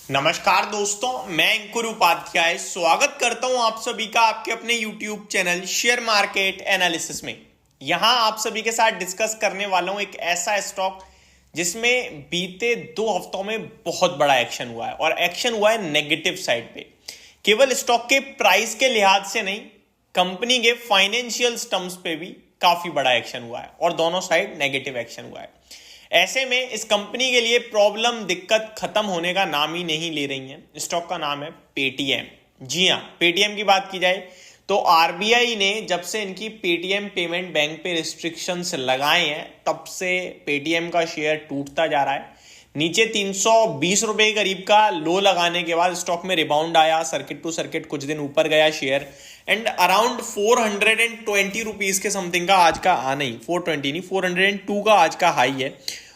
नमस्कार दोस्तों, मैं अंकुर उपाध्याय स्वागत करता हूं आप सभी का आपके अपने YouTube channel share market analysis में। यहां आप सभी के साथ डिस्कस करने वाला हूं एक ऐसा स्टॉक जिसमें बीते 2 हफ्तों में बहुत बड़ा एक्शन हुआ है और एक्शन हुआ है नेगेटिव साइड पे। केवल स्टॉक के प्राइस के लिहाज से नहीं, कंपनी के फाइनेंशियल टर्म्स पे भी काफी बड़ा एक्शन हुआ है और दोनों साइड नेगेटिव एक्शन हुआ है। ऐसे में इस कंपनी के लिए प्रॉब्लम दिक्कत खत्म होने का नाम ही नहीं ले रही है। स्टॉक का नाम है पेटीएम। जी हाँ, पेटीएम की बात की जाए तो आरबीआई ने जब से इनकी पेटीएम पेमेंट बैंक पे रिस्ट्रिक्शंस लगाए हैं तब से पेटीएम का शेयर टूटता जा रहा है। नीचे 320 रुपए के करीब का लो लगाने के बाद स्टॉक में रिबाउंड आया, सर्किट टू सर्किट कुछ दिन ऊपर गया शेयर एंड अराउंड 420 रुपीज के समथिंग का आज का नहीं 420 नहीं 402 का आज का हाई है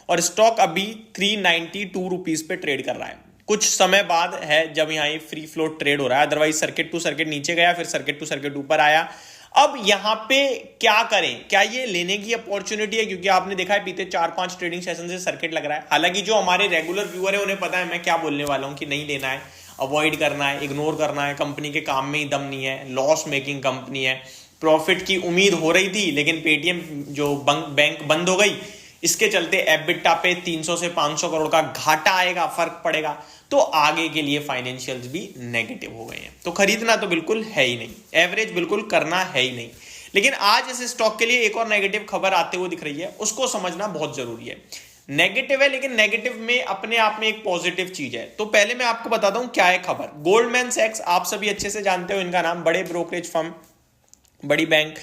और स्टॉक अभी 392 रुपीज पे ट्रेड कर रहा है। कुछ समय बाद है जब यहाँ फ्री फ्लोट ट्रेड हो रहा है, अदरवाइज सर्किट टू सर्किट नीचे गया, फिर सर्किट टू सर्किट ऊपर आया। अब यहां पे क्या करें? क्या ये लेने की अपॉर्चुनिटी है? क्योंकि आपने देखा है बीते 4-5 ट्रेडिंग सेशन से सर्किट लग रहा है। हालांकि जो हमारे रेगुलर व्यूअर है उन्हें पता है मैं क्या बोलने वाला हूं कि नहीं लेना है, अवॉइड करना है, इग्नोर करना है, कंपनी के काम में ही दम नहीं है, लॉस मेकिंग कंपनी है, प्रॉफिट की उम्मीद हो रही थी लेकिन पेटीएम जो बैंक बंद हो गई, इसके चलते एबिटा पे 300 से 500 करोड़ का घाटा आएगा, फर्क पड़ेगा, तो आगे के लिए फाइनेंशियल्स भी नेगेटिव हो गए हैं। तो खरीदना तो बिल्कुल है ही नहीं, एवरेज बिल्कुल करना है ही नहीं। लेकिन आज इस स्टॉक के लिए एक और नेगेटिव खबर आते हुए दिख रही है, उसको समझना बहुत जरूरी है। नेगेटिव है लेकिन नेगेटिव में अपने आप में एक पॉजिटिव चीज है। तो पहले मैं आपको बताता हूं क्या है खबर। गोल्डमैन सैक्स, आप सभी अच्छे से जानते हो इनका नाम, बड़े ब्रोकरेज फर्म, बड़ी बैंक,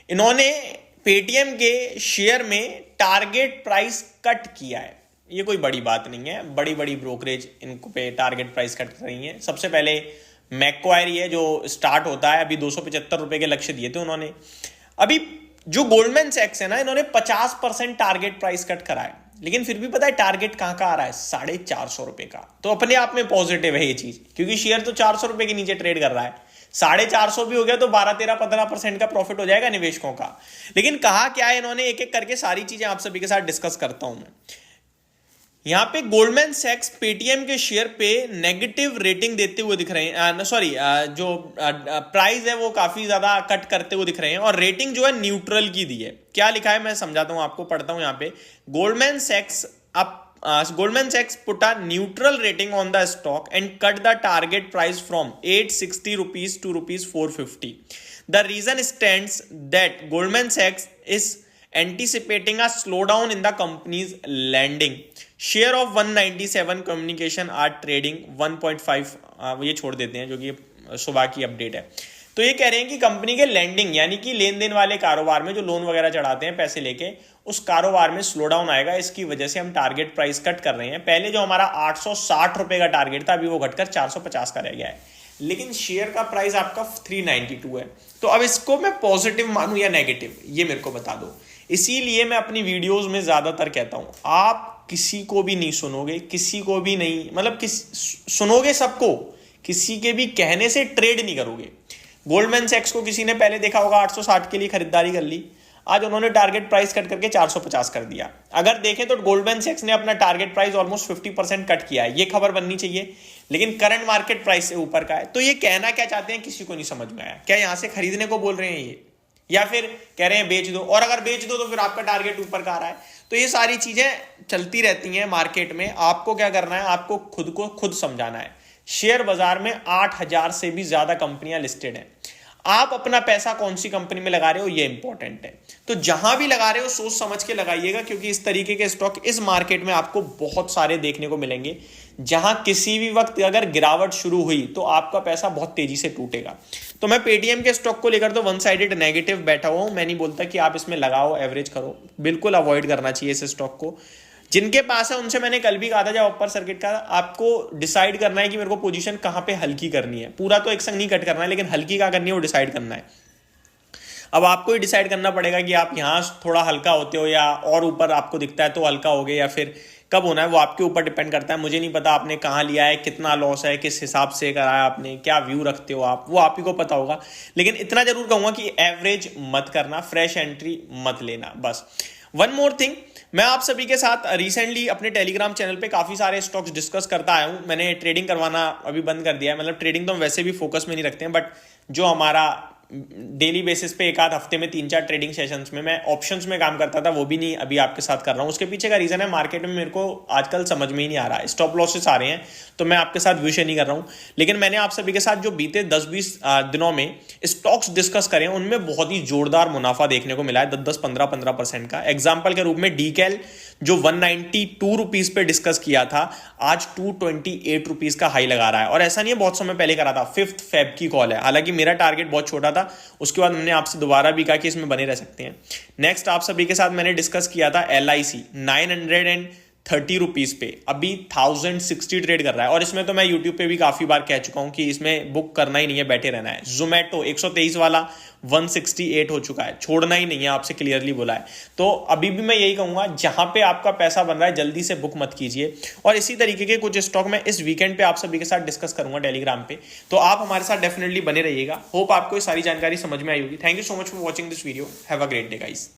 इन्होंने पेटीएम के शेयर में टारगेट प्राइस कट किया है। ये कोई बड़ी बात नहीं है, बड़ी बड़ी ब्रोकरेज इनको पे टारगेट प्राइस कट कर रही है। सबसे पहले मैक्वायरी है जो स्टार्ट होता है, अभी 275 रुपए के लक्ष्य दिए थे उन्होंने। अभी जो गोल्डमैन सैक्स है ना, इन्होंने 50% टारगेट प्राइस कट करा है, लेकिन फिर भी पता है टारगेट कहां का आ रहा है? 450 रुपए का। तो अपने आप में पॉजिटिव है ये चीज, क्योंकि शेयर तो 400 रुपए के नीचे ट्रेड कर रहा है। 450 भी हो गया तो 12-13-15% का प्रॉफिट हो जाएगा निवेशकों का। लेकिन कहा क्या है इन्होंने, एक एक करके सारी चीजें आप सभी के साथ डिस्कस करता हूं मैं। यहां पे गोल्डमैन सैक्स पेटीएम के शेयर पे नेगेटिव रेटिंग देते हुए दिख रहे हैं, जो प्राइस है वो काफी ज्यादा कट करते हुए दिख रहे हैं और रेटिंग जो है न्यूट्रल की दी है। क्या लिखा है मैं समझाता हूं आपको, पढ़ता हूं यहां पे। गोल्डमैन सैक्स put a neutral rating on the stock and cut the target price from 860 rupees to rupees 450. The reason stands that Goldman Sachs is anticipating a slowdown in the company's lending. Share of 197 communication are trading 1.5, ये छोड़ देते हैं जो कि सुबह की update है। तो ये कह रहे हैं कि कंपनी के लेंडिंग यानी कि लेन देन वाले कारोबार में जो लोन वगैरह चढ़ाते हैं पैसे लेके, उस कारोबार में स्लो डाउन आएगा। इसकी वजह से हम टारगेट प्राइस कट कर रहे हैं। पहले जो हमारा 860 रुपए का टारगेट था, अभी वो घटकर 450 का रह गया है, लेकिन शेयर का प्राइस आपका 392 है। तो अब इसको मैं पॉजिटिव मानूं या नेगेटिव, ये मेरे को बता दो। इसीलिए मैं अपनी वीडियोस में ज्यादातर कहता हूं, आप किसी को भी नहीं सुनोगे, किसी को भी नहीं, मतलब सुनोगे सबको, किसी के भी कहने से ट्रेड नहीं करोगे। गोल्डमैन सैक्स को किसी ने पहले देखा होगा 860 के लिए खरीदारी कर ली, आज उन्होंने टारगेट प्राइस कट करके 450 कर दिया। अगर देखें तो गोल्डमैन सैक्स ने अपना टारगेट प्राइस ऑलमोस्ट 50% कट किया है। ये खबर बननी चाहिए, लेकिन करंट मार्केट प्राइस से ऊपर का है। तो ये कहना क्या चाहते हैं किसी को नहीं समझ में आया। क्या यहां से खरीदने को बोल रहे हैं ये, या फिर कह रहे हैं बेच दो, और अगर बेच दो तो फिर आपका टारगेट ऊपर का आ रहा है। तो ये सारी चीजें चलती रहती हैं मार्केट में। आपको क्या करना है, आपको खुद को खुद समझाना है। शेयर बाजार में 8000 से भी ज्यादा कंपनियां लिस्टेड हैं। आप अपना पैसा कौन सी कंपनी में लगा रहे हो ये इंपॉर्टेंट है। तो जहां भी लगा रहे हो सोच समझ के लगाइएगा, क्योंकि इस तरीके के स्टॉक इस मार्केट में आपको बहुत सारे देखने को मिलेंगे, जहां किसी भी वक्त अगर गिरावट शुरू हुई तो आपका पैसा बहुत तेजी से टूटेगा। तो मैं पेटीएम के स्टॉक को लेकर तो वन साइडेड नेगेटिव बैठा हुआ हूं। मैं नहीं बोलता कि आप इसमें लगाओ, एवरेज करो, बिल्कुल अवॉइड करना चाहिए इस स्टॉक को। जिनके पास है उनसे मैंने कल भी कहा था जब अपर सर्किट का, आपको डिसाइड करना है कि मेरे को पोजीशन कहां पे हल्की करनी है। पूरा तो एक संग नहीं कट करना है, लेकिन हल्की क्या करनी है वो डिसाइड करना है। अब आपको ही डिसाइड करना पड़ेगा कि आप यहां थोड़ा हल्का होते हो या और ऊपर आपको दिखता है तो हल्का हो गए, या फिर कब होना है वो आपके ऊपर डिपेंड करता है। मुझे नहीं पता आपने कहाँ लिया है, कितना लॉस है, किस हिसाब से कराया आपने, क्या व्यू रखते हो आप, वो आप ही को पता होगा। लेकिन इतना जरूर कहूंगा कि एवरेज मत करना, फ्रेश एंट्री मत लेना। बस वन मोर थिंग, मैं आप सभी के साथ रिसेंटली अपने टेलीग्राम चैनल पे काफ़ी सारे स्टॉक्स डिस्कस करता आया हूँ। मैंने ट्रेडिंग करवाना अभी बंद कर दिया है, मतलब ट्रेडिंग तो हम वैसे भी फोकस में नहीं रखते हैं, बट जो हमारा डेली बेसिस पे एक आध हफ्ते में 3-4 ट्रेडिंग सेशंस में मैं ऑप्शंस में काम करता था, वो भी नहीं अभी आपके साथ कर रहा हूँ। उसके पीछे का रीज़न है मार्केट में मेरे को आजकल समझ में ही नहीं आ रहा है, स्टॉप लॉसेस आ रहे हैं, तो मैं आपके साथ व्यू शेयर नहीं कर रहा हूँ। लेकिन मैंने आप सभी के साथ जो बीते 10-20 दिनों में स्टॉक्स डिस्कस करें, उनमें बहुत ही जोरदार मुनाफा देखने को मिला है, 10-10, 15-15% का। एग्जाम्पल के रूप में डीकेल जो 192 रुपीज पे डिस्कस किया था, आज 228 रुपीज का हाई लगा रहा है। और ऐसा नहीं है बहुत समय पहले करा था, 5 फेब की कॉल है। हालांकि मेरा टारगेट बहुत छोटा था, उसके बाद हमने आपसे दोबारा भी कहा कि इसमें बने रह सकते हैं। नेक्स्ट आप सभी के साथ मैंने डिस्कस किया था LIC 930 रुपीज पे, अभी 1060 ट्रेड कर रहा है। और इसमें तो मैं यूट्यूब पे भी काफी बार कह चुका हूं कि इसमें बुक करना ही नहीं है, बैठे रहना है। जोमेटो 123 वाला 168 हो चुका है, छोड़ना ही नहीं है, आपसे क्लियरली बोला है। तो अभी भी मैं यही कहूंगा, जहां पे आपका पैसा बन रहा है जल्दी से बुक मत कीजिए। और इसी तरीके के कुछ स्टॉक मैं इस वीकेंड पे आप सभी के साथ डिस्कस करूंगा टेलीग्राम पे, तो आप हमारे साथ डेफिनेटली बने रहिएगा। होप आपको ये सारी जानकारी समझ में आई होगी। Thank you so much for watching this video. Have a great day guys.